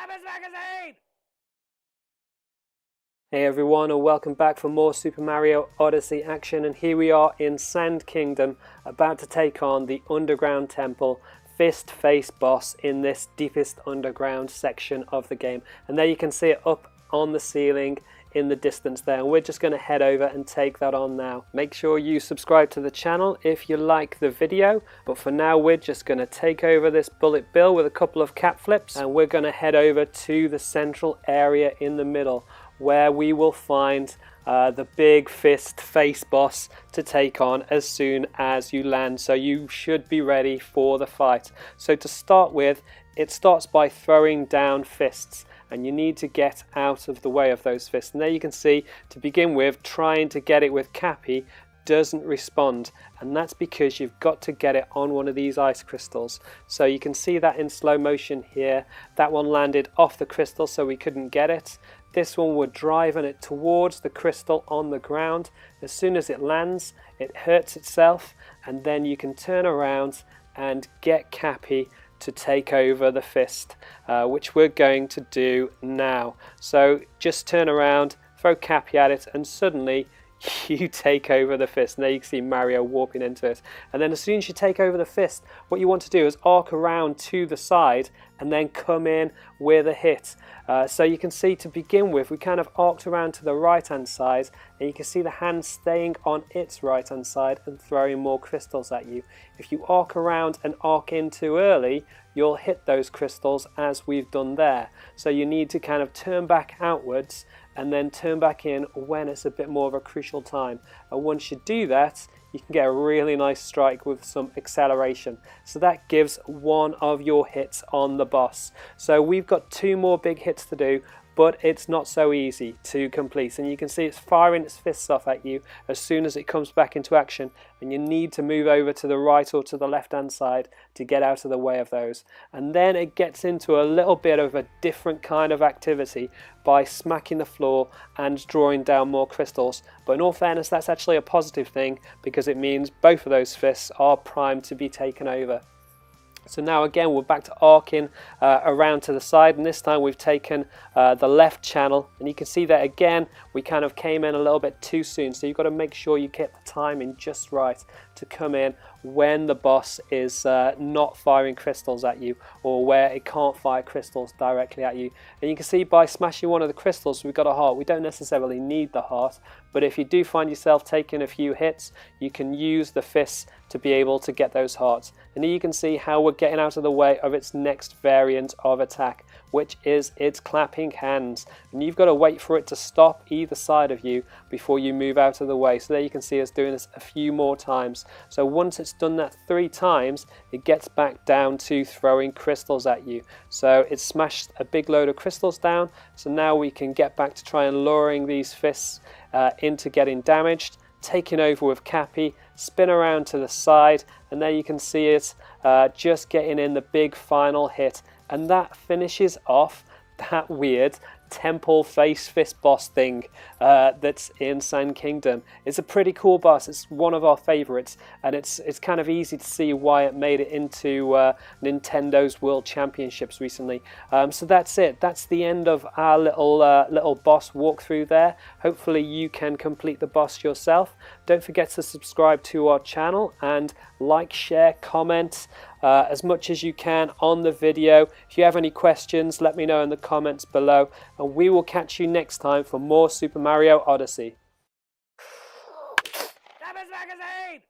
Magazine! Hey everyone, and welcome back for more Super Mario Odyssey action, and here we are in Sand Kingdom, about to take on the Underground Temple Fist Face boss in this Deepest Underground section of the game. And there you can see it up on the ceiling in the distance there, and we're just going to head over and take that on now. Make sure you subscribe to the channel if you like the video, but for now we're just going to take over this bullet bill with a couple of cap flips, and we're going to head over to the central area in the middle where we will find the big fist face boss to take on as soon as you land, so you should be ready for the fight. So to start with, it starts by throwing down fists, and you need to get out of the way of those fists. And there you can see, to begin with, trying to get it with Cappy doesn't respond, and that's because you've got to get it on one of these ice crystals. So you can see that in slow motion here. That one landed off the crystal, so we couldn't get it. This one, we're driving it towards the crystal on the ground. As soon as it lands, it hurts itself, and then you can turn around and get Cappy to take over the fist, which we're going to do now. So just turn around, throw Cappy at it, and suddenly you take over the fist. And there you can see Mario warping into it. And then as soon as you take over the fist, what you want to do is arc around to the side and then come in with a hit. So you can see, to begin with, we kind of arced around to the right hand side, and you can see the hand staying on its right hand side and throwing more crystals at you. If you arc around and arc in too early, you'll hit those crystals as we've done there. So you need to kind of turn back outwards and then turn back in when it's a bit more of a crucial time. And once you do that, you can get a really nice strike with some acceleration. So that gives one of your hits on the boss. So we've got two more big hits to do, but it's not so easy to complete. And you can see it's firing its fists off at you as soon as it comes back into action, and you need to move over to the right or to the left hand side to get out of the way of those. And then it gets into a little bit of a different kind of activity by smacking the floor and drawing down more crystals. But in all fairness, that's actually a positive thing, because it means both of those fists are primed to be taken over. So now again, we're back to arcing around to the side, and this time we've taken the left channel, and you can see that again we kind of came in a little bit too soon. So you've got to make sure you get the timing just right to come in when the boss is not firing crystals at you, or where it can't fire crystals directly at you. And you can see by smashing one of the crystals we've got a heart. We don't necessarily need the heart, but if you do find yourself taking a few hits, you can use the fists to be able to get those hearts. And here you can see how we're getting out of the way of its next variant of attack, which is its clapping hands. And you've got to wait for it to stop either side of you before you move out of the way. So there you can see us doing this a few more times. So once it's done that 3 times, it gets back down to throwing crystals at you. So it's smashed a big load of crystals down. So now we can get back to try and luring these fists into getting damaged, taking over with Cappy, spin around to the side, and there you can see it just getting in the big final hit. And that finishes off that weird temple face fist boss thing that's in Sand Kingdom. It's a pretty cool boss. It's one of our favorites, and it's kind of easy to see why it made it into Nintendo's World Championships recently. So that's it. That's the end of our little boss walkthrough there. Hopefully you can complete the boss yourself. Don't forget to subscribe to our channel and like, share, comment as much as you can on the video. If you have any questions, let me know in the comments below, and we will catch you next time for more Super Mario Odyssey. Deepend Magazine!